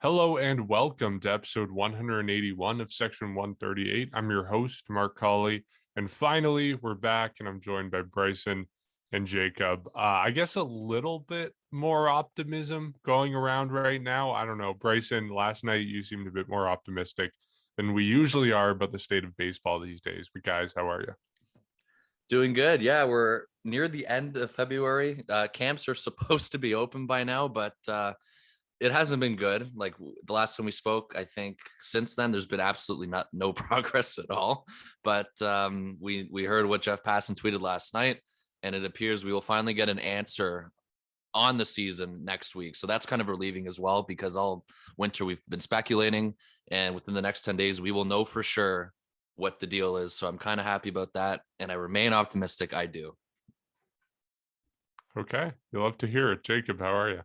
Hello and welcome to episode 181 of Section 138. I'm your host, Mark Colley. And finally, we're back and I'm joined by Bryson and Jacob. I guess a little bit more optimism going around right now. I don't know. Bryson, last night you seemed a bit more optimistic than we usually are about the state of baseball these days. But guys, how are you? Doing good. Yeah, we're near the end of February. Camps are supposed to be open by now, but it hasn't been good. Like the last time we spoke, I think since then there's been absolutely no progress at all. But we heard what Jeff Passan tweeted last night, and it appears we will finally get an answer on the season next week. So that's kind of relieving as well, because all winter we've been speculating, and within the next 10 days we will know for sure what the deal is. So I'm kind of happy about that, and I remain optimistic. I do. Okay. You'll love to hear it. Jacob, how are you?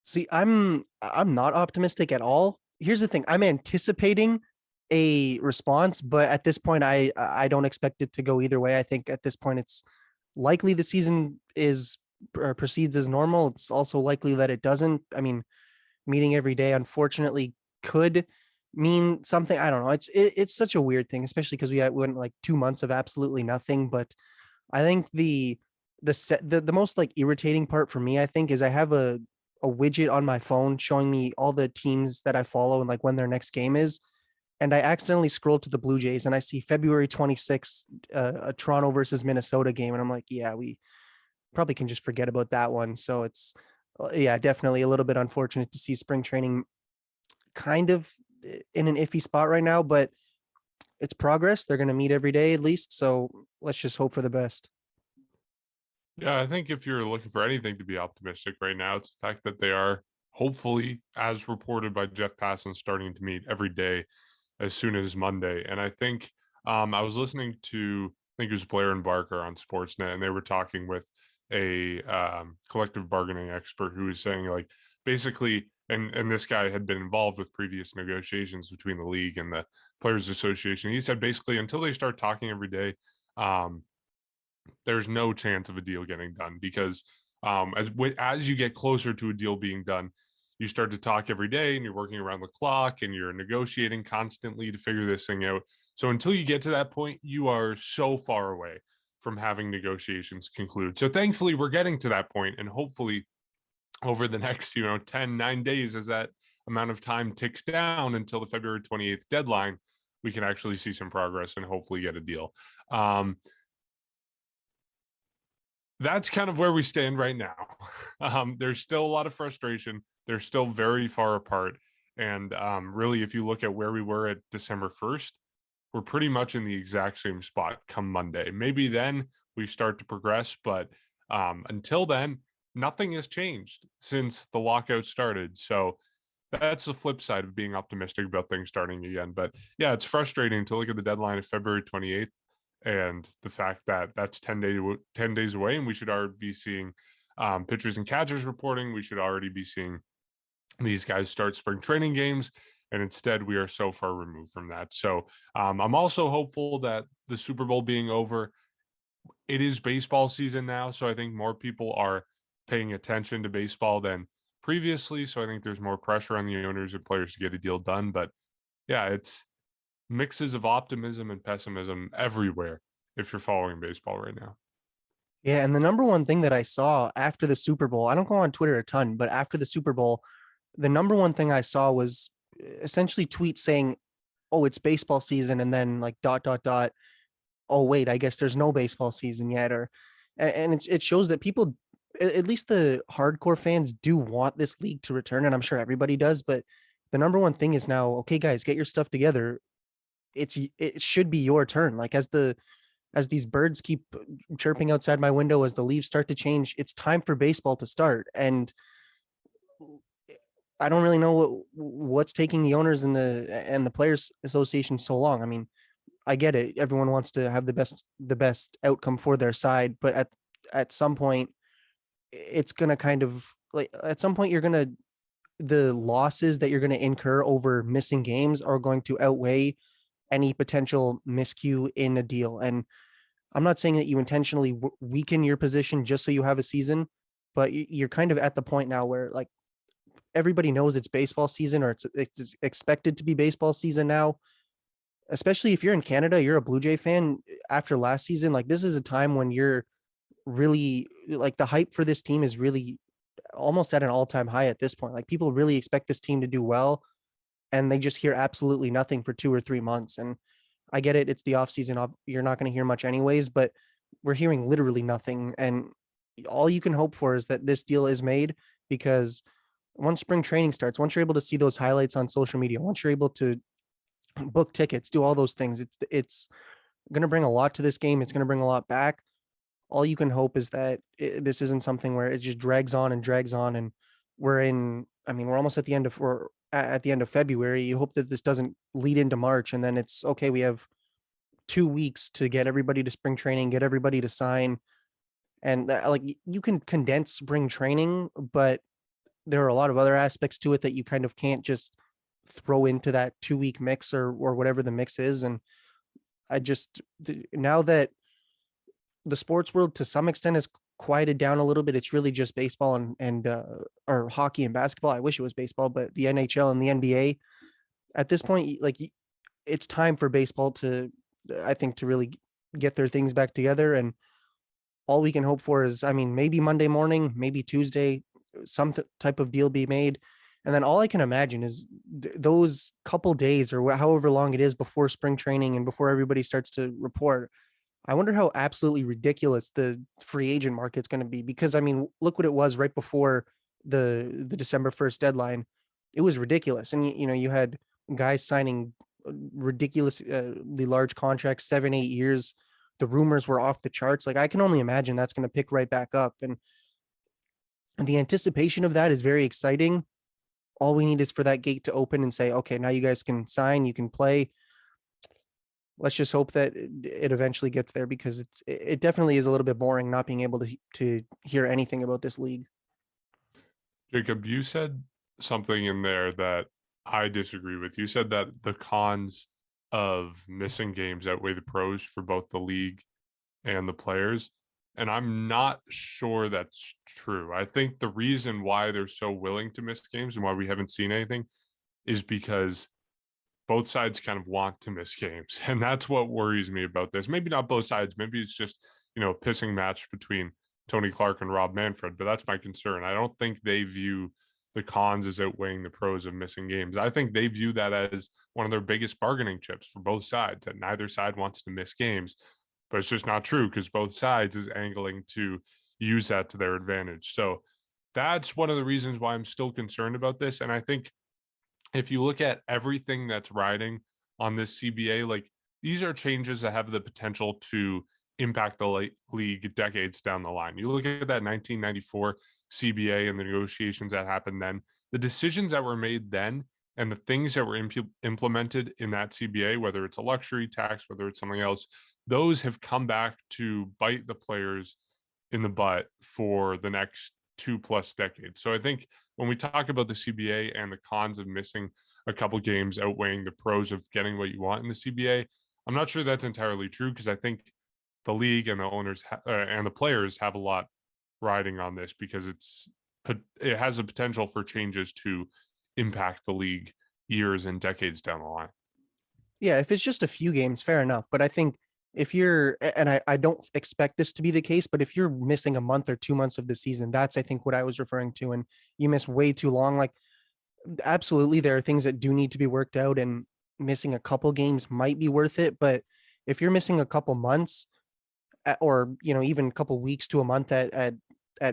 See, I'm not optimistic at all. Here's the thing. I'm anticipating a response, but at this point I don't expect it to go either way. I think at this point it's likely the season is proceeds as normal. It's also likely that it doesn't. I mean, meeting every day unfortunately could mean something. I don't know. It's such a weird thing, especially because we went like 2 months of absolutely nothing. But I think the most like irritating part for me, I think, is I have a widget on my phone showing me all the teams that I follow and like when their next game is. And I accidentally scrolled to the Blue Jays and I see February 26th, a Toronto versus Minnesota game. And I'm like, yeah, we probably can just forget about that one. So it's, yeah, definitely a little bit unfortunate to see spring training kind of in an iffy spot right now, but it's progress. They're going to meet every day at least. So let's just hope for the best. Yeah, I think if you're looking for anything to be optimistic right now, it's the fact that they are hopefully, as reported by Jeff Passan, starting to meet every day as soon as Monday. And I think I was listening to, I think it was Blair and Barker on Sportsnet, and they were talking with a collective bargaining expert who was saying, like, basically, and this guy had been involved with previous negotiations between the league and the Players Association. He said basically until they start talking every day, there's no chance of a deal getting done, because as you get closer to a deal being done, you start to talk every day and you're working around the clock and you're negotiating constantly to figure this thing out. So until you get to that point, you are so far away from having negotiations conclude. So thankfully we're getting to that point, and hopefully over the next 9 days, as that amount of time ticks down until the February 28th deadline, we can actually see some progress and hopefully get a deal. That's kind of where we stand right now. There's still a lot of frustration. They're still very far apart. And really, if you look at where we were at December 1st, we're pretty much in the exact same spot come Monday. Maybe then we start to progress, but until then, nothing has changed since the lockout started. So that's the flip side of being optimistic about things starting again. But yeah, it's frustrating to look at the deadline of February 28th and the fact that that's 10 days away, and we should already be seeing pitchers and catchers reporting. We should already be seeing these guys start spring training games, and instead we are so far removed from that. So I'm also hopeful that the Super Bowl being over, it is baseball season now, so I think more people are paying attention to baseball than previously. So I think there's more pressure on the owners and players to get a deal done. But yeah, it's mixes of optimism and pessimism everywhere if you're following baseball right now. Yeah, and the number one thing that I saw after the Super Bowl, I don't go on Twitter a ton, but after the Super Bowl, the number one thing I saw was essentially tweets saying, "Oh, it's baseball season," and then like ... "Oh, wait, I guess there's no baseball season yet." Or, and it shows that people, at least the hardcore fans, do want this league to return, and I'm sure everybody does. But the number one thing is now, okay, guys, get your stuff together. It should be your turn. Like as these birds keep chirping outside my window, as the leaves start to change, it's time for baseball to start. And I don't really know what's taking the owners and the players association so long. I mean, I get it. Everyone wants to have the best outcome for their side, but at some point it's going to kind of like, at some point the losses that you're going to incur over missing games are going to outweigh any potential miscue in a deal. And I'm not saying that you intentionally weaken your position just so you have a season, but you're kind of at the point now where, like, everybody knows it's baseball season, or it's expected to be baseball season now. Especially if you're in Canada, you're a Blue Jay fan after last season. Like, this is a time when you're really like, the hype for this team is really almost at an all-time high at this point. Like, people really expect this team to do well, and they just hear absolutely nothing for 2 or 3 months. And I get it, it's the off season. You're not going to hear much anyways, but we're hearing literally nothing. And all you can hope for is that this deal is made, because once spring training starts, once you're able to see those highlights on social media, once you're able to book tickets, do all those things, it's going to bring a lot to this game. It's going to bring a lot back. All you can hope is that this isn't something where it just drags on and drags on. And we're almost at the end of, we're at the end of February. You hope that this doesn't lead into March, and then it's okay, we have 2 weeks to get everybody to spring training, get everybody to sign. And like, you can condense spring training, but there are a lot of other aspects to it that you kind of can't just throw into that 2 week mix, or whatever the mix is. And now that the sports world to some extent has quieted down a little bit, it's really just baseball and or hockey and basketball. I wish it was baseball, but the NHL and the NBA at this point, like, it's time for baseball to, I think, to really get their things back together. And all we can hope for is, maybe Monday morning, maybe Tuesday, some type of deal be made. And then all I can imagine is those couple days, or however long it is, before spring training and before everybody starts to report. I wonder how absolutely ridiculous the free agent market's going to be, because look what it was right before the December 1st deadline. It was ridiculous. And you had guys signing ridiculously large contracts, 7-8 years. The rumors were off the charts. Like, I can only imagine that's going to pick right back up. And the anticipation of that is very exciting. All we need is for that gate to open and say, okay, now you guys can sign, you can play. Let's just hope that it eventually gets there, because it definitely is a little bit boring not being able to hear anything about this league. Jacob, you said something in there that I disagree with. You said that the cons of missing games outweigh the pros for both the league and the players. And I'm not sure that's true. I think the reason why they're so willing to miss games and why we haven't seen anything is because both sides kind of want to miss games. And that's what worries me about this. Maybe not both sides. Maybe it's just, a pissing match between Tony Clark and Rob Manfred, but that's my concern. I don't think they view the cons as outweighing the pros of missing games. I think they view that as one of their biggest bargaining chips for both sides, that neither side wants to miss games. But it's just not true, because both sides is angling to use that to their advantage. So that's one of the reasons why I'm still concerned about this. And I think if you look at everything that's riding on this CBA, like, these are changes that have the potential to impact the league decades down the line. You look at that 1994 CBA and the negotiations that happened then, the decisions that were made then and the things that were implemented in that CBA, whether it's a luxury tax, whether it's something else, those have come back to bite the players in the butt for the next 2+ decades. So I think when we talk about the CBA and the cons of missing a couple games outweighing the pros of getting what you want in the CBA, I'm not sure that's entirely true, because I think the league and the owners and the players have a lot riding on this, because it has the potential for changes to impact the league years and decades down the line. Yeah, if it's just a few games, fair enough. But I think if you're, and I don't expect this to be the case, but if you're missing a month or 2 months of the season, that's, I think, what I was referring to. And you miss way too long. Like, absolutely, there are things that do need to be worked out, and missing a couple games might be worth it. But if you're missing a couple months, or even a couple weeks to a month at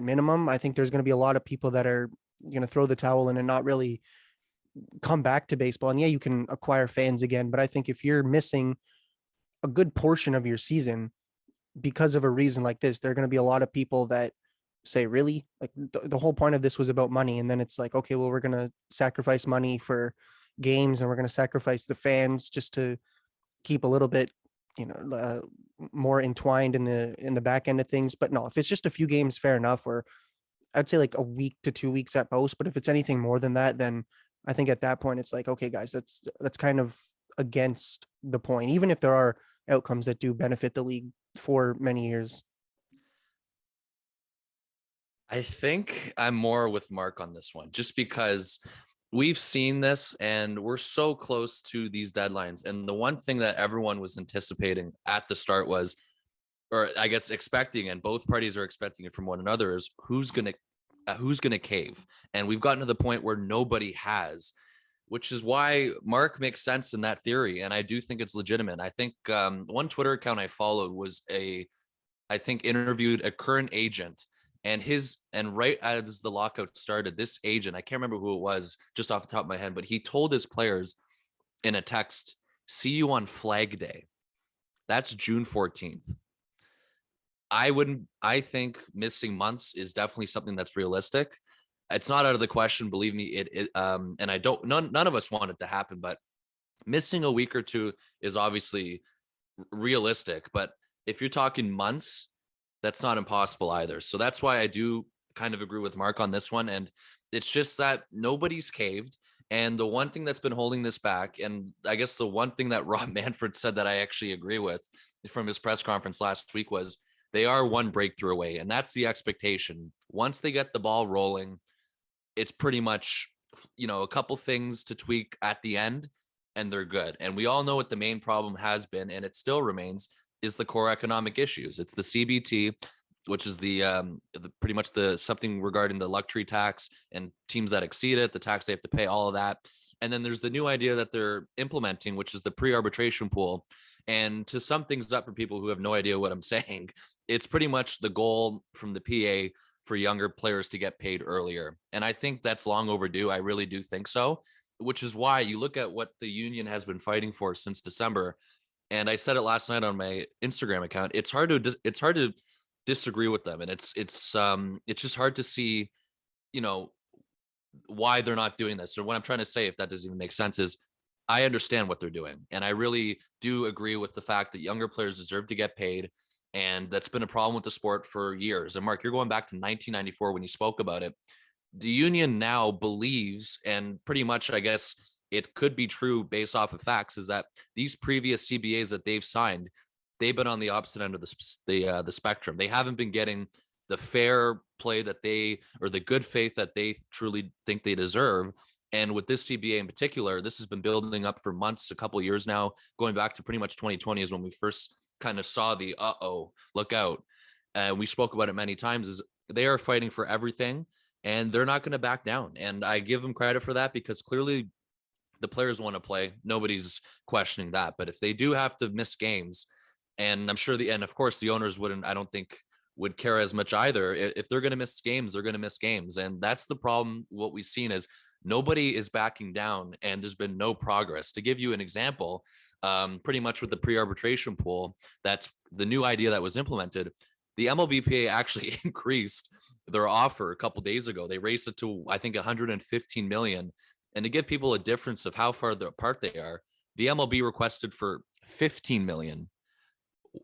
minimum, I think there's going to be a lot of people that are going to throw the towel in and not really come back to baseball. And yeah, you can acquire fans again, but I think if you're missing a good portion of your season because of a reason like this, there are going to be a lot of people that say, really, like, the whole point of this was about money. And then it's like, okay, well, we're going to sacrifice money for games, and we're going to sacrifice the fans just to keep a little bit, more entwined in the back end of things. But no, if it's just a few games, fair enough. Or I'd say like a week to 2 weeks at most. But if it's anything more than that, then I think at that point it's like, okay, guys, that's kind of against the point, even if there are outcomes that do benefit the league for many years. I think I'm more with Mark on this one, just because we've seen this and we're so close to these deadlines. And the one thing that everyone was anticipating at the start was, or I guess expecting, and both parties are expecting it from one another, is who's going to cave. And we've gotten to the point where nobody has, which is why Mark makes sense in that theory. And I do think it's legitimate. I think one Twitter account I followed was I think interviewed a current agent, and right as the lockout started, this agent, I can't remember who it was just off the top of my head, but he told his players in a text, "See you on Flag Day." That's June 14th. I think missing months is definitely something that's realistic. It's not out of the question, believe me. And I don't, none of us want it to happen, but missing a week or two is obviously realistic. But if you're talking months, that's not impossible either. So that's why I do kind of agree with Mark on this one. And it's just that nobody's caved. And the one thing that's been holding this back, and I guess the one thing that Rob Manfred said that I actually agree with from his press conference last week, was they are one breakthrough away. And that's the expectation. Once they get the ball rolling, it's pretty much, a couple things to tweak at the end and they're good. And we all know what the main problem has been, and it still remains, is the core economic issues. It's the CBT, which is the pretty much the something regarding the luxury tax and teams that exceed it, the tax they have to pay, all of that. And then there's the new idea that they're implementing, which is the pre-arbitration pool. And to sum things up for people who have no idea what I'm saying, it's pretty much the goal from the PA for younger players to get paid earlier. And I think that's long overdue. I really do think so, which is why you look at what the union has been fighting for since December. And I said it last night on my Instagram account. It's hard to disagree with them, and it's just hard to see, why they're not doing this. Or what I'm trying to say, if that doesn't even make sense, is I understand what they're doing, and I really do agree with the fact that younger players deserve to get paid. And that's been a problem with the sport for years. And Mark, you're going back to 1994 when you spoke about it. The union now believes, and pretty much, I guess it could be true based off of facts, is that these previous CBAs that they've signed, they've been on the opposite end of the spectrum. They haven't been getting the fair play that or the good faith that they truly think they deserve. And with this CBA in particular, this has been building up for months, a couple of years now, going back to pretty much 2020 is when we first kind of saw the look out. We spoke about it many times, is they are fighting for everything and they're not going to back down. And I give them credit for that, because clearly the players want to play. Nobody's questioning that. But if they do have to miss games, and I'm sure and of course the owners I don't think would care as much either. If they're going to miss games, they're going to miss games. And that's the problem. What we've seen is nobody is backing down, and there's been no progress. To give you an example, pretty much with the pre-arbitration pool, that's the new idea that was implemented. The MLBPA actually increased their offer a couple days ago. They raised it to, I think, 115 million. And to give people a difference of how far apart they are, the MLB requested for 15 million.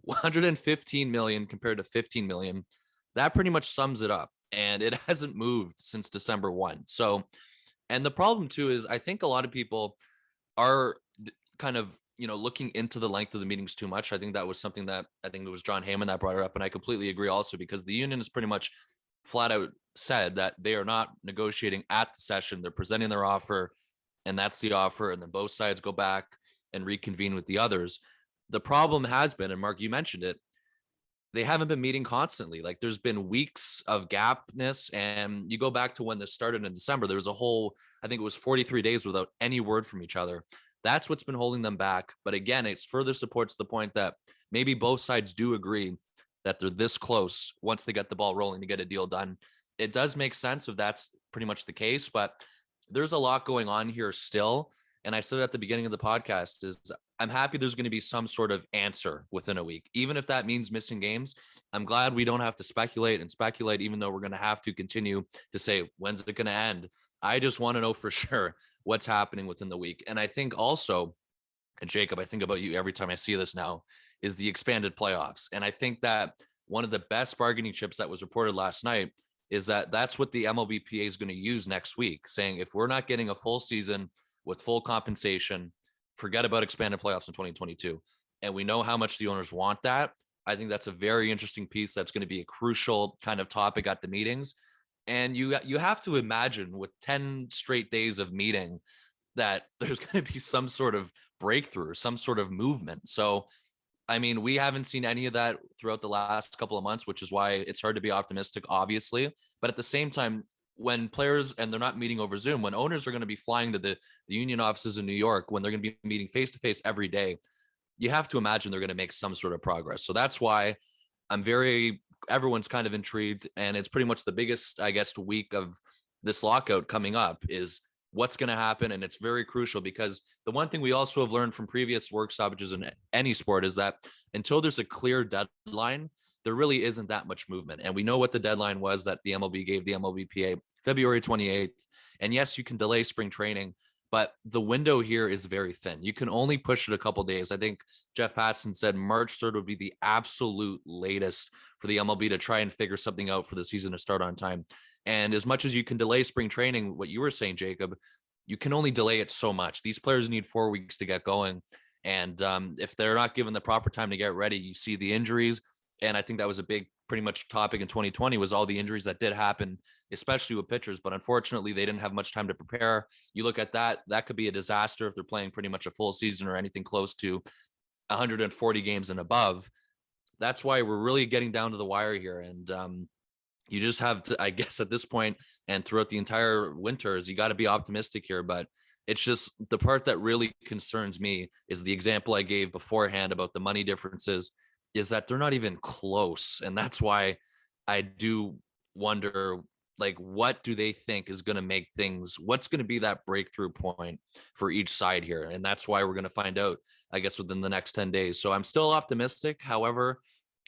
115 million compared to 15 million. That pretty much sums it up. And it hasn't moved since December 1. So, and the problem too is I think a lot of people are kind of, looking into the length of the meetings too much. I think that was something that I think it was John Heyman that brought it up. And I completely agree also, because the union is pretty much flat out said that they are not negotiating at the session. They're presenting their offer, and that's the offer. And then both sides go back and reconvene with the others. The problem has been, and Mark, you mentioned it, they haven't been meeting constantly. Like, there's been weeks of gapness. And you go back to when this started in December, there was a whole, I think it was 43 days without any word from each other. That's what's been holding them back. But again, it's further supports the point that maybe both sides do agree that they're this close once they get the ball rolling to get a deal done. It does make sense if that's pretty much the case, but there's a lot going on here still. And I said at the beginning of the podcast, is I'm happy there's going to be some sort of answer within a week, even if that means missing games. I'm glad we don't have to speculate, even though we're going to have to continue to say, when's it going to end? I just want to know for sure what's happening within the week. And I think also, and Jacob, I think about you every time I see this now, is the expanded playoffs. And I think that one of the best bargaining chips that was reported last night is that that's what the MLBPA is going to use next week, saying if we're not getting a full season with full compensation, forget about expanded playoffs in 2022. And we know how much the owners want that. I think that's a very interesting piece that's going to be a crucial kind of topic at the meetings. And you have to imagine with 10 straight days of meeting that there's going to be some sort of breakthrough, some sort of movement. So, I mean, we haven't seen any of that throughout the last couple of months, which is why it's hard to be optimistic, obviously. But at the same time, when players, and they're not meeting over Zoom, when owners are going to be flying to the union offices in New York, when they're going to be meeting face to face every day, you have to imagine they're going to make some sort of progress. So that's why everyone's kind of intrigued. And it's pretty much the biggest, I guess, week of this lockout coming up is what's going to happen. And it's very crucial because the one thing we also have learned from previous work stoppages in any sport is that until there's a clear deadline, there really isn't that much movement. And we know what the deadline was that the MLB gave the MLBPA, February 28th. And yes, you can delay spring training, but the window here is very thin. You can only push it a couple days. I think Jeff Passan said March 3rd would be the absolute latest for the MLB to try and figure something out for the season to start on time. And as much as you can delay spring training, what you were saying, Jacob, you can only delay it so much. These players need 4 weeks to get going. And if they're not given the proper time to get ready, you see the injuries. And I think that was a big, pretty much topic in 2020 was all the injuries that did happen, especially with pitchers. But unfortunately, they didn't have much time to prepare. You look at that could be a disaster if they're playing pretty much a full season or anything close to 140 games and above. That's why we're really getting down to the wire here. And you just have to, I guess, at this point and throughout the entire winters, you got to be optimistic here. But it's just the part that really concerns me is the example I gave beforehand about the money differences is that they're not even close. And that's why I do wonder, like, what do they think is going to make things, what's going to be that breakthrough point for each side here? And that's why we're going to find out, I guess, within the next 10 days. So I'm still optimistic. However,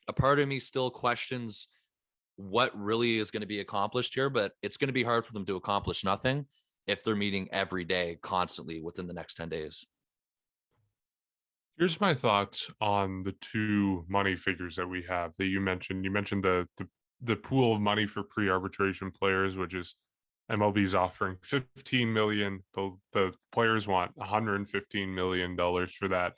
a part of me still questions what really is going to be accomplished here, but it's going to be hard for them to accomplish nothing if they're meeting every day constantly within the next 10 days. Here's my thoughts on the two money figures that we have that you mentioned. You mentioned the pool of money for pre-arbitration players, which is MLB's offering 15 million. The players want 115 million dollars for that.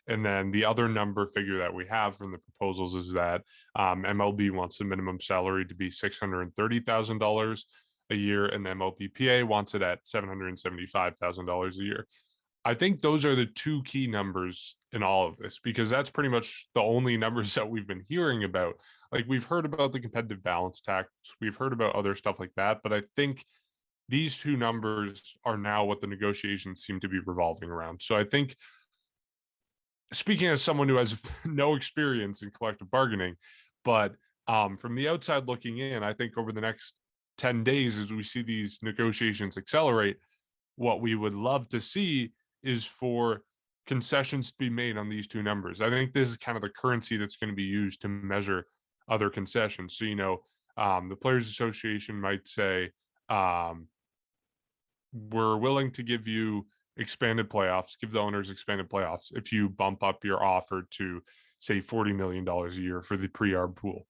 And then the other number figure that we have from the proposals is that MLB wants the minimum salary to be $630,000 a year, and the MLBPA wants it at $775,000 a year. I think those are the two key numbers in all of this, because that's pretty much the only numbers that we've been hearing about. Like, we've heard about the competitive balance tax, we've heard about other stuff like that, but I think these two numbers are now what the negotiations seem to be revolving around. So I think, speaking as someone who has no experience in collective bargaining, but from the outside looking in, I think over the next 10 days, as we see these negotiations accelerate, what we would love to see is for concessions to be made on these two numbers. I think this is kind of the currency that's going to be used to measure other concessions. So, the Players Association might say, we're willing to give you expanded playoffs, give the owners expanded playoffs if you bump up your offer to, say, $40 million a year for the pre-arb pool.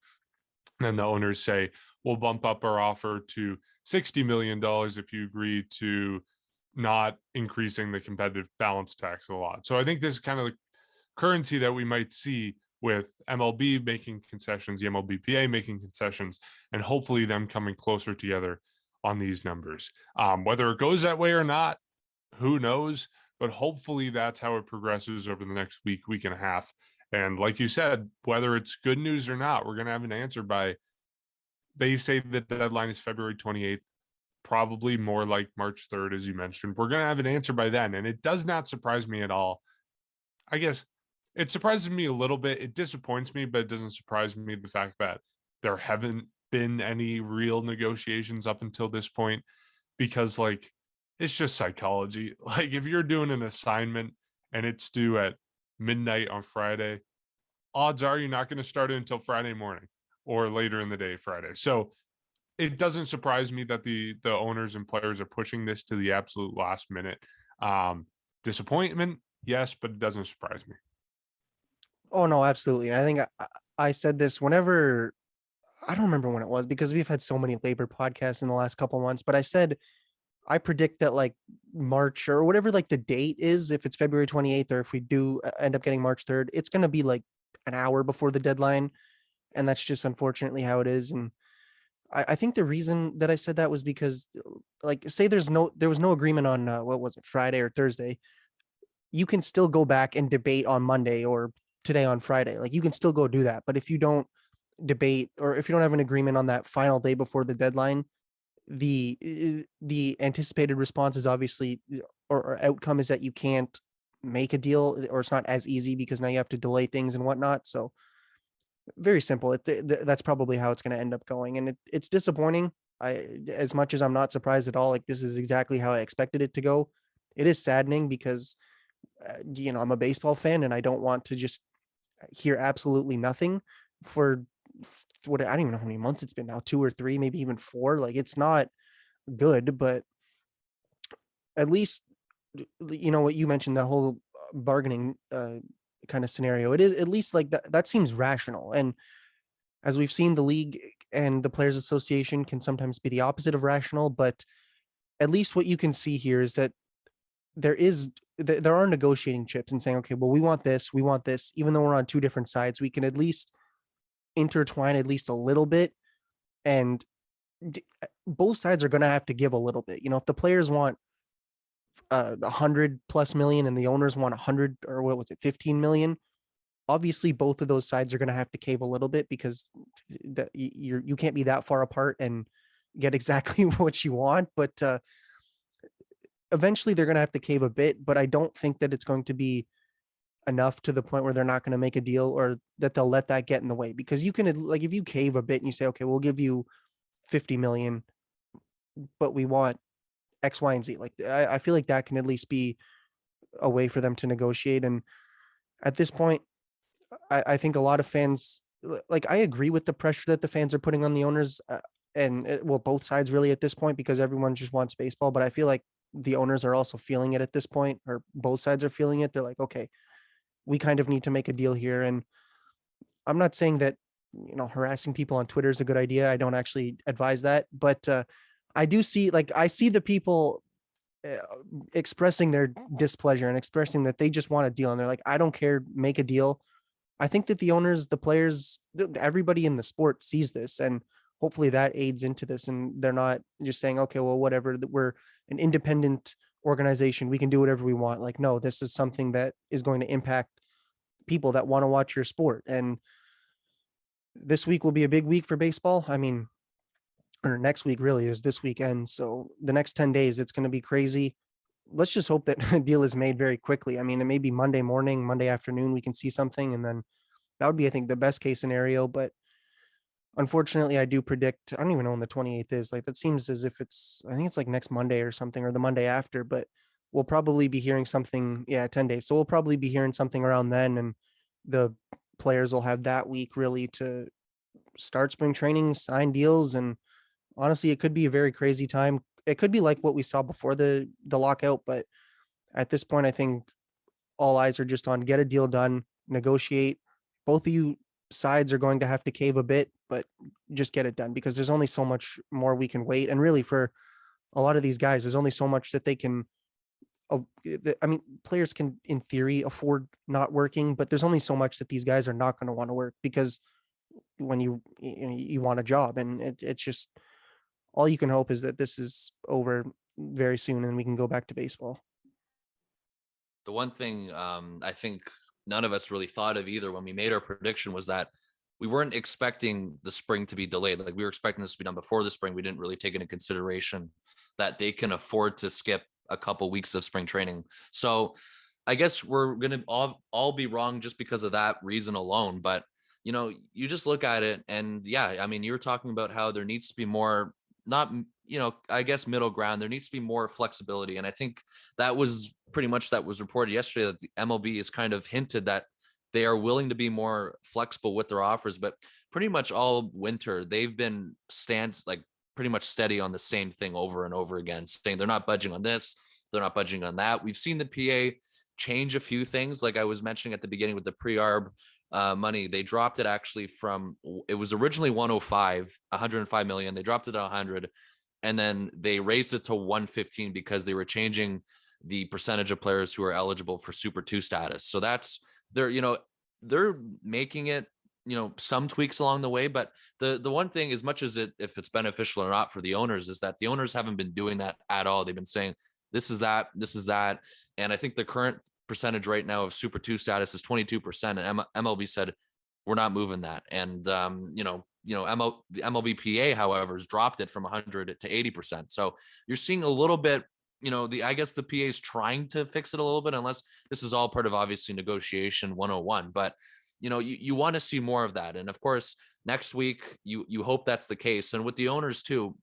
And then the owners say, we'll bump up our offer to $60 million if you agree to not increasing the competitive balance tax a lot. So I think this is kind of the currency that we might see with MLB making concessions, the MLBPA making concessions, and hopefully them coming closer together on these numbers. Whether it goes that way or not, who knows? But hopefully that's how it progresses over the next week, week and a half. And like you said, whether it's good news or not, we're going to have an answer by, they say the deadline is February 28th, probably more like March 3rd, as you mentioned. We're going to have an answer by then. And it does not surprise me at all. I guess it surprises me a little bit. It disappoints me, but it doesn't surprise me, the fact that there haven't been any real negotiations up until this point, because, like, it's just psychology. Like, if you're doing an assignment and it's due at midnight on Friday, odds are you're not going to start it until Friday morning or later in the day Friday. So it doesn't surprise me that the owners and players are pushing this to the absolute last minute. Disappointment, yes, but it doesn't surprise me. Oh no, absolutely. And I think I said this whenever, I don't remember when it was, because we've had so many labor podcasts in the last couple of months, but I said I predict that, like, March or whatever, like, the date is, if it's February 28th or if we do end up getting March 3rd, it's going to be like an hour before the deadline. And that's just unfortunately how it is. And I think the reason that I said that was because, like, say there was no agreement on what was it, Friday or Thursday. You can still go back and debate on Monday or today on Friday. Like you can still go do that. But if you don't debate or if you don't have an agreement on that final day before the deadline, the anticipated response is obviously or outcome is that you can't make a deal or it's not as easy because now you have to delay things and whatnot. So very simple. That's probably how it's going to end up going, and it's disappointing. As much as I'm not surprised at all, like this is exactly how I expected it to go. It is saddening because I'm a baseball fan and I don't want to just hear absolutely nothing for what I don't even know how many months it's been now, 2 or 3, maybe even 4. Like it's not good, but at least what you mentioned, that whole bargaining kind of scenario. It is at least like that seems rational. And as we've seen, the league and the Players Association can sometimes be the opposite of rational, but at least what you can see here is that there are negotiating chips and saying, okay, well, we want this, even though we're on two different sides, we can at least intertwine at least a little bit. And both sides are going to have to give a little bit. If the players want 100+ million and the owners want 100, or what was it, 15 million, obviously both of those sides are going to have to cave a little bit because you can't be that far apart and get exactly what you want. But eventually they're going to have to cave a bit, but I don't think that it's going to be enough to the point where they're not going to make a deal or that they'll let that get in the way. Because you can, like, if you cave a bit and you say, okay, we'll give you 50 million, but we want X, Y, and Z. Like, I feel like that can at least be a way for them to negotiate. And at this point, I think a lot of fans, like, I agree with the pressure that the fans are putting on the owners, well, both sides really at this point, because everyone just wants baseball. But I feel like the owners are also feeling it at this point, or both sides are feeling it. They're like, okay, we kind of need to make a deal here. And I'm not saying that, harassing people on Twitter is a good idea. I don't actually advise that, but I do see, like, I see the people uh, expressing their displeasure and expressing that they just want a deal. And they're like, I don't care, make a deal. I think that the owners, the players, everybody in the sport sees this, and hopefully that aids into this. And they're not just saying, okay, well, whatever, that we're an independent organization, we can do whatever we want. Like, no, this is something that is going to impact people that want to watch your sport. And this week will be a big week for baseball. I mean, or next week really is this weekend. So the next 10 days, it's going to be crazy. Let's just hope that a deal is made very quickly. I mean, it may be Monday morning, Monday afternoon, we can see something. And then that would be, I think, the best case scenario. But unfortunately, I do predict, I don't even know when the 28th is. Like, that seems as if I think it's like next Monday or something, or the Monday after. But we'll probably be hearing something, 10 days. So we'll probably be hearing something around then. And the players will have that week really to start spring training, sign deals. And honestly, it could be a very crazy time. It could be like what we saw before the lockout. But at this point, I think all eyes are just on get a deal done, negotiate. Both of you sides are going to have to cave a bit, but just get it done, because there's only so much more we can wait. And really, for a lot of these guys, there's only so much that they can. I mean, players can, in theory, afford not working, but there's only so much that these guys are not going to want to work, because when you want a job, and it's just all you can hope is that this is over very soon and we can go back to baseball. The one thing I think none of us really thought of either when we made our prediction was that we weren't expecting the spring to be delayed. Like, we were expecting this to be done before the spring. We didn't really take into consideration that they can afford to skip a couple weeks of spring training. So I guess we're going to all be wrong just because of that reason alone. But, you just look at it and yeah, I mean, you were talking about how there needs to be more, not, I guess middle ground. There needs to be more flexibility. And I think that was pretty much that was reported yesterday, that the MLB has kind of hinted that they are willing to be more flexible with their offers. But pretty much all winter, they've been like pretty much steady on the same thing over and over again, saying they're not budging on this, they're not budging on that. We've seen the PA change a few things, like I was mentioning at the beginning with the pre-arb money. They dropped it actually from, it was originally 105 million. They dropped it to 100, and then they raised it to 115 because they were changing the percentage of players who are eligible for Super 2 status. So that's they're making it some tweaks along the way. But the one thing, as much as if it's beneficial or not for the owners, is that the owners haven't been doing that at all. They've been saying this is that. And I think the current percentage right now of Super 2 status is 22%. And MLB said, we're not moving that. And, the MLBPA, however, has dropped it from 100 to 80%. So you're seeing a little bit, I guess the PA is trying to fix it a little bit, unless this is all part of obviously negotiation 101. But, you want to see more of that. And of course, next week, you hope that's the case. And with the owners too,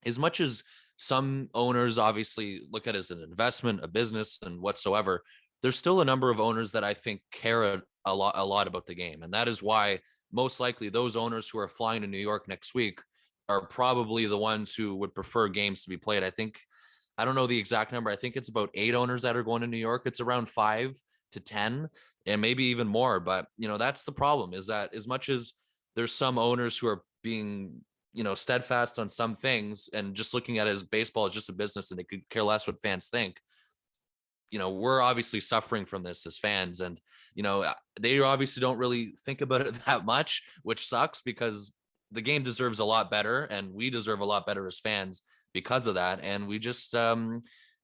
as much as some owners obviously look at it as an investment, a business, and whatsoever, there's still a number of owners that I think care a lot about the game. And that is why most likely those owners who are flying to New York next week are probably the ones who would prefer games to be played. I don't know the exact number. I think it's about 8 owners that are going to New York. It's around 5 to 10 and maybe even more. But, that's the problem, is that as much as there's some owners who are being, steadfast on some things and just looking at it as baseball is just a business and they could care less what fans think, we're obviously suffering from this as fans. And, they obviously don't really think about it that much, which sucks, because the game deserves a lot better and we deserve a lot better as fans because of that. And we just,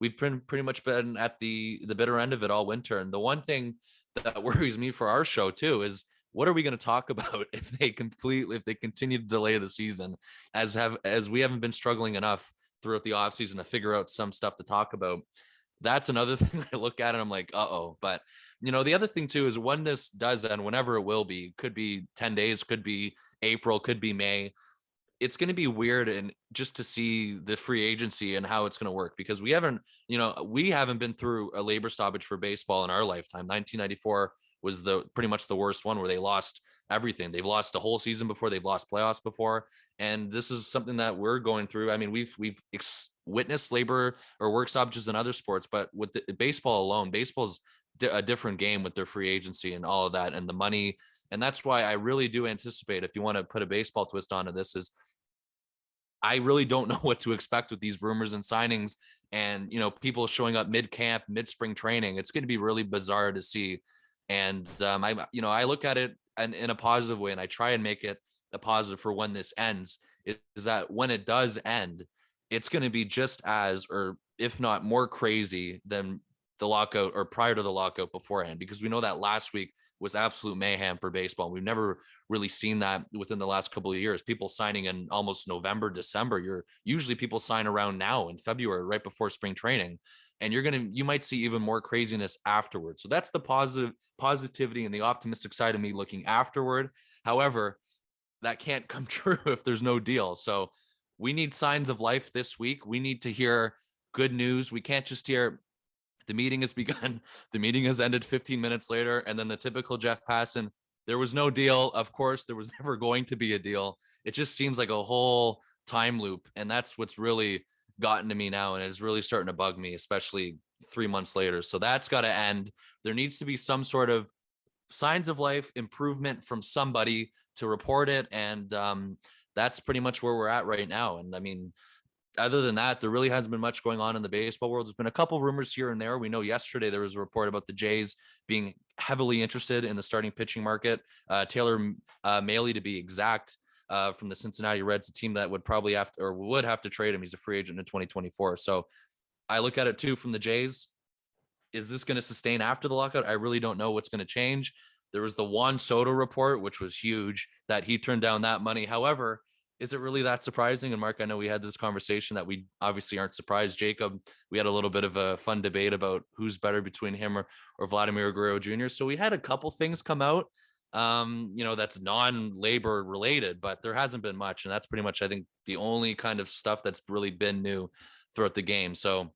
we've pretty much been at the bitter end of it all winter. And the one thing that worries me for our show too is, what are we going to talk about if they continue to delay the season, as we haven't been struggling enough throughout the offseason to figure out some stuff to talk about? That's another thing I look at and I'm like, uh-oh. But, the other thing too is, when this does end, whenever it will be, could be 10 days, could be April, could be May. It's going to be weird, and just to see the free agency and how it's going to work, because we haven't been through a labor stoppage for baseball in our lifetime. 1994 was pretty much the worst one, where they lost everything. They've lost a whole season before, they've lost playoffs before. And this is something that we're going through. I mean, we've witnessed labor or work stoppages in other sports, but with baseball alone, baseball's a different game with their free agency and all of that and the money. And that's why I really do anticipate, if you want to put a baseball twist onto this, is I really don't know what to expect with these rumors and signings and, people showing up mid-camp, mid-spring training. It's going to be really bizarre to see. And I look at it in a positive way, and I try and make it a positive for when this ends, is that when it does end, it's going to be just as, or if not more crazy than the lockout or prior to the lockout beforehand, because we know that last week was absolute mayhem for baseball. We've never really seen that within the last couple of years. People signing in almost November, December. Usually people sign around now in February, right before spring training. And you might see even more craziness afterwards. So that's the positivity and the optimistic side of me looking afterward. However, that can't come true if there's no deal. So we need signs of life this week. We need to hear good news. We can't just hear the meeting has begun, the meeting has ended 15 minutes later, and then the typical Jeff Passan, there was no deal. Of course, there was never going to be a deal. It just seems like a whole time loop. And that's what's really gotten to me now. And it's really starting to bug me, especially 3 months later. So that's got to end. There needs to be some sort of signs of life, improvement from somebody to report it. And that's pretty much where we're at right now. And I mean, other than that, there really hasn't been much going on in the baseball world. There's been a couple rumors here and there. We know yesterday there was a report about the Jays being heavily interested in the starting pitching market. Taylor Mahle, to be exact, from the Cincinnati Reds, a team that would probably would have to trade him. He's a free agent in 2024. So I look at it too from the Jays. Is this going to sustain after the lockout? I really don't know what's going to change. There was the Juan Soto report, which was huge, that he turned down that money. However, is it really that surprising? And Mark, I know we had this conversation that we obviously aren't surprised. Jacob, we had a little bit of a fun debate about who's better between him or Vladimir Guerrero Jr. So we had a couple things come out, that's non-labor related, but there hasn't been much. And that's pretty much, I think, the only kind of stuff that's really been new throughout the game. So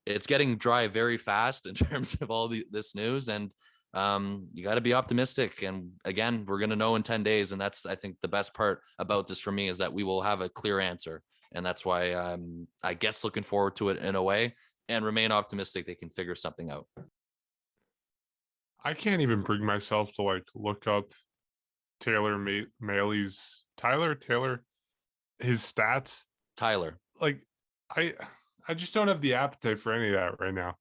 it's getting dry very fast in terms of all this news. And you got to be optimistic. And again, we're going to know in 10 days. And that's, I think, the best part about this for me, is that we will have a clear answer. And that's why I guess looking forward to it in a way, and remain optimistic they can figure something out. I can't even bring myself to look up Taylor Mahle's his stats. Tyler. I just don't have the appetite for any of that right now.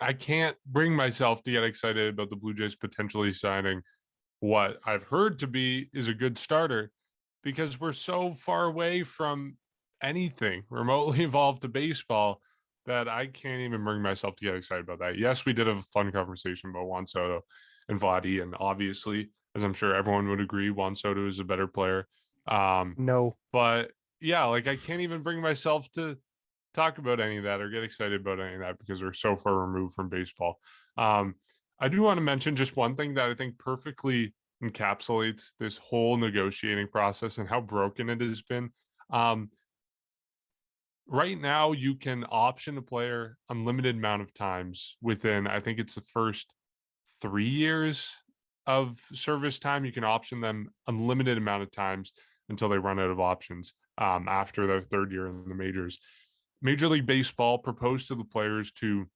I can't bring myself to get excited about the Blue Jays potentially signing what I've heard to be is a good starter, because we're so far away from anything remotely involved to baseball that I can't even bring myself to get excited about that. Yes, we did have a fun conversation about Juan Soto and Vladdy, and obviously, as I'm sure everyone would agree, Juan Soto is a better player. No. But yeah, like I can't even bring myself to talk about any of that or get excited about any of that because we're so far removed from baseball. I do want to mention just one thing that I think perfectly encapsulates this whole negotiating process and how broken it has been. Right now, you can option a player unlimited amount of times within, I think it's the first 3 years of service time. You can option them unlimited amount of times until they run out of options after their third year in the majors. Major League Baseball proposed to the players to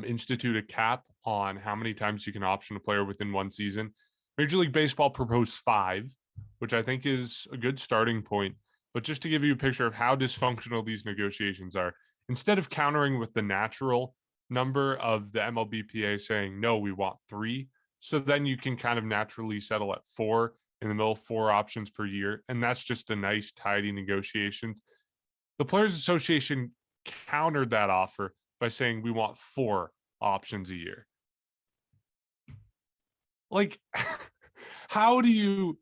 institute a cap on how many times you can option a player within one season. Major League Baseball proposed 5, which I think is a good starting point. But just to give you a picture of how dysfunctional these negotiations are, instead of countering with the natural number of the MLBPA saying, no, we want 3, so then you can kind of naturally settle at 4 in the middle, 4 options per year. And that's just a nice, tidy negotiations. The Players Association countered that offer by saying we want 4 options a year. Like, how do you,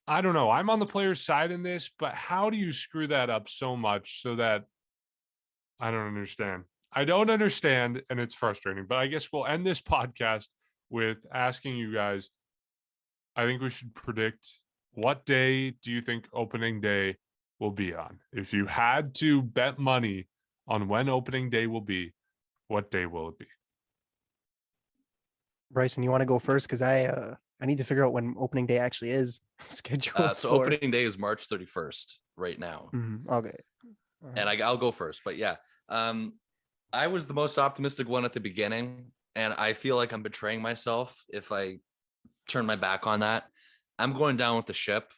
I don't know. I'm on the player's side in this, but how do you screw that up so much so that I don't understand? I don't understand, and it's frustrating. But I guess we'll end this podcast with asking you guys, I think we should predict, what day do you think opening day will be on? If you had to bet money on when opening day will be, what day will it be? Bryson, you want to go first? Because I need to figure out when opening day actually is scheduled So for. opening day is March 31st right now. Okay. And I'll go first, but yeah. I was the most optimistic one at the beginning, and I feel like I'm betraying myself if I turn my back on that. I'm going down with the ship.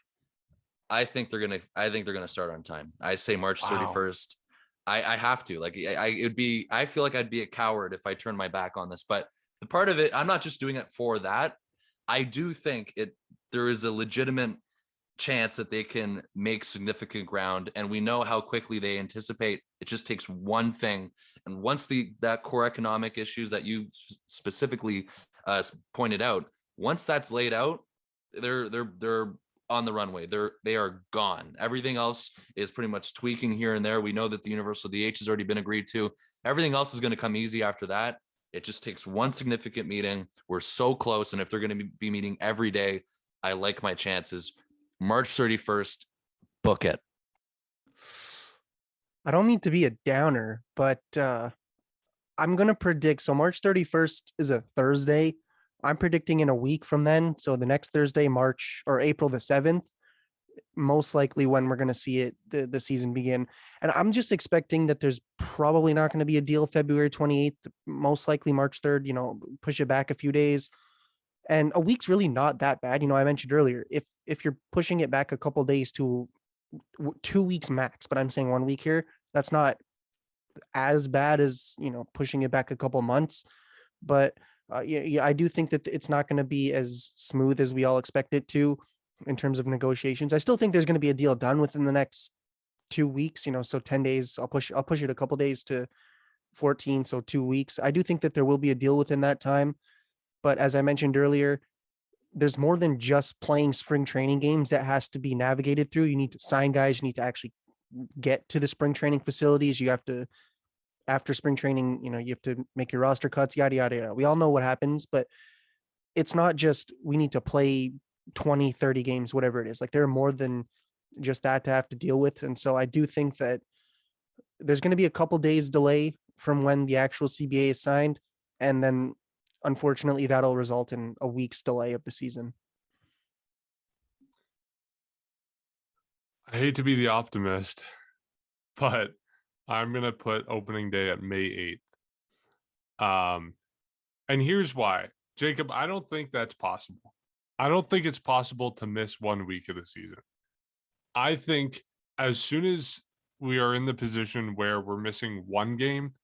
I think they're gonna start on time. I say March 31st. I have to, like, I feel like I'd be a coward if I turn my back on this. But the part of it, I'm not just doing it for that. I do think there is a legitimate chance that they can make significant ground, and we know how quickly they anticipate. It just takes one thing, and once that core economic issues that you specifically pointed out, once that's laid out, they're on the runway. They are gone. Everything else is pretty much tweaking here and there. We know that the universal DH has already been agreed to. Everything else is going to come easy after that. It just takes one significant meeting. We're so close, and if they're going to be meeting every day, I like my chances. March 31st, book it. I don't mean to be a downer, but I'm gonna predict. So March 31st is a Thursday. I'm predicting in a week from then. So the next Thursday, March or April the 7th, most likely when we're gonna see it, the season begin. And I'm just expecting that there's probably not going to be a deal February 28th, most likely March 3rd, push it back a few days. And a week's really not that bad. I mentioned earlier, if you're pushing it back a couple days to 2 weeks max, but I'm saying 1 week here, that's not as bad as, pushing it back a couple months. But yeah, I do think that it's not going to be as smooth as we all expect it to in terms of negotiations. I still think there's going to be a deal done within the next 2 weeks, so 10 days. I'll push it a couple days to 14, so 2 weeks. I do think that there will be a deal within that time. But as I mentioned earlier, there's more than just playing spring training games that has to be navigated through. You need to sign guys. You need to actually get to the spring training facilities. You have to, after spring training, you have to make your roster cuts, yada, yada, yada. We all know what happens, but it's not just we need to play 20, 30 games, whatever it is. Like, there are more than just that to have to deal with. And so I do think that there's going to be a couple days delay from when the actual CBA is signed. And then unfortunately that'll result in a week's delay of the season. I hate to be the optimist, but I'm going to put opening day at May 8th. And here's why. Jacob, I don't think that's possible. I don't think it's possible to miss 1 week of the season. I think as soon as we are in the position where we're missing one game,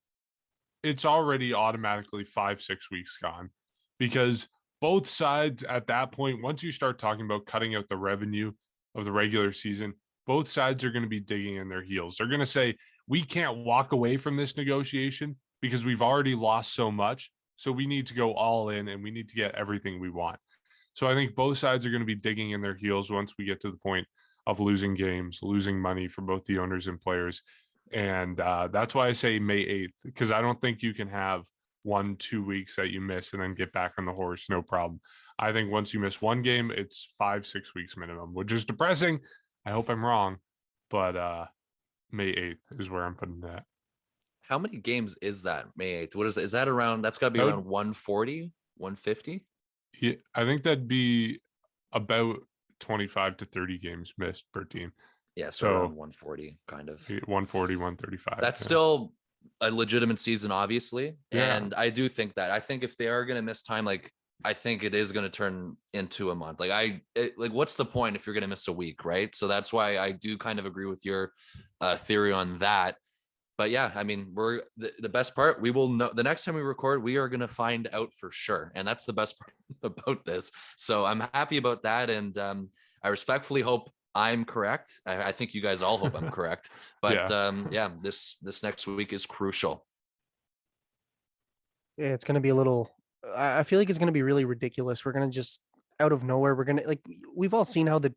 it's already automatically 5-6 weeks gone, because both sides at that point, once you start talking about cutting out the revenue of the regular season, both sides are going to be digging in their heels. They're going to say, we can't walk away from this negotiation because we've already lost so much. So we need to go all in and we need to get everything we want. So I think both sides are going to be digging in their heels once we get to the point of losing games, losing money for both the owners and players. And that's why I say May 8th, because I don't think you can have 1-2 weeks that you miss and then get back on the horse. No problem. I think once you miss one game, it's 5-6 weeks minimum, which is depressing. I hope I'm wrong, but May 8th is where I'm putting that. How many games is that? May 8th. What is that around? That's got to be around 140, 150. Yeah, I think that'd be about 25 to 30 games missed per team. Yeah, so around 140, kind of. 140, 135. That's still a legitimate season, obviously. Yeah. And I do think that. I think if they are going to miss time, like, I think it is going to turn into a month. Like, what's the point if you're going to miss a week, right? So that's why I do kind of agree with your theory on that. But yeah, I mean, we're the best part. We will know the next time we record, we are going to find out for sure. And that's the best part about this. So I'm happy about that. And I respectfully hope I'm correct. I think you guys all hope I'm correct. But yeah, this next week is crucial. Yeah, it's going to be a little, I feel like it's going to be really ridiculous. We're going to just out of nowhere, we're going to, like, we've all seen how the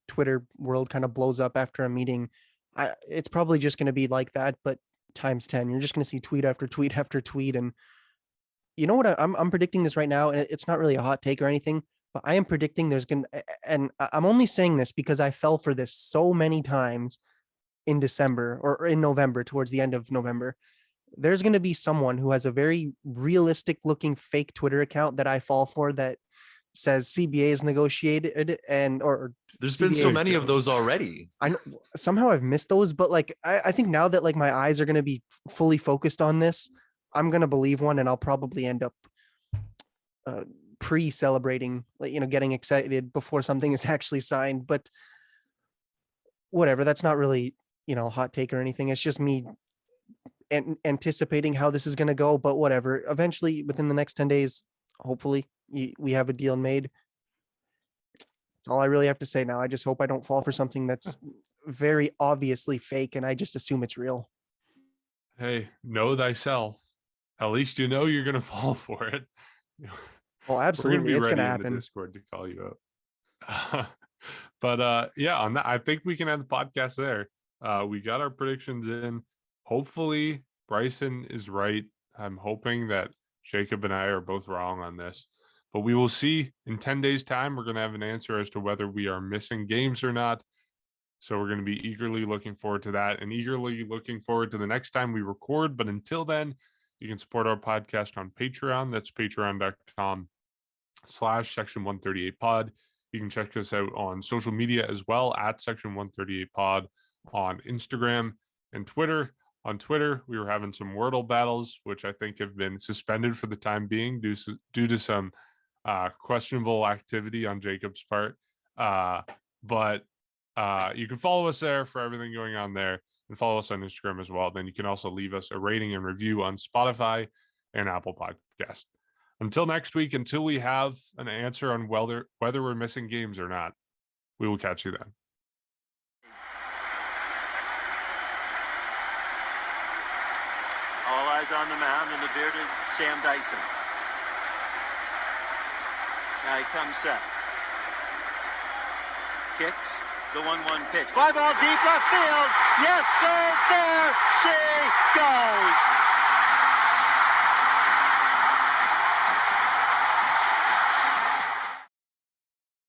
Twitter world kind of blows up after a meeting. It's probably just going to be like that, but times 10. You're just going to see tweet after tweet after tweet. And you know what? I'm predicting this right now, and it's not really a hot take or anything, but I am predicting there's going to, and I'm only saying this because I fell for this so many times in December or in November, towards the end of November. There's going to be someone who has a very realistic looking fake Twitter account that I fall for that says CBA is negotiated, and or there's been so many of those already. I know, somehow I've missed those, but like I think now that like my eyes are going to be fully focused on this, I'm going to believe one, and I'll probably end up pre-celebrating, like, getting excited before something is actually signed. But whatever, that's not really a hot take or anything. It's just me anticipating how this is going to go. But whatever, eventually within the next 10 days, hopefully we have a deal made. That's all I really have to say now. I just hope I don't fall for something that's very obviously fake and I just assume it's real. Hey, know thyself. At least you know you're going to fall for it. Oh, absolutely. It's going to happen. In the Discord to call you up. But yeah, on that, I think we can end the podcast there. We got our predictions in. Hopefully Bryson is right. I'm hoping that Jacob and I are both wrong on this, but we will see. In 10 days time, we're going to have an answer as to whether we are missing games or not. So we're going to be eagerly looking forward to that and eagerly looking forward to the next time we record. But until then, you can support our podcast on Patreon. That's patreon.com/section138pod. You can check us out on social media as well at section138pod on Instagram and Twitter. On Twitter, we were having some Wordle battles, which I think have been suspended for the time being due to some questionable activity on Jacob's part. But you can follow us there for everything going on there, and follow us on Instagram as well. Then you can also leave us a rating and review on Spotify and Apple Podcast. Until next week, until we have an answer on whether we're missing games or not, we will catch you then. All eyes on the mound and the bearded Sam Dyson. Now he comes set. Kicks the 1-1 pitch. Fly ball deep left field. Yes, sir. There she goes.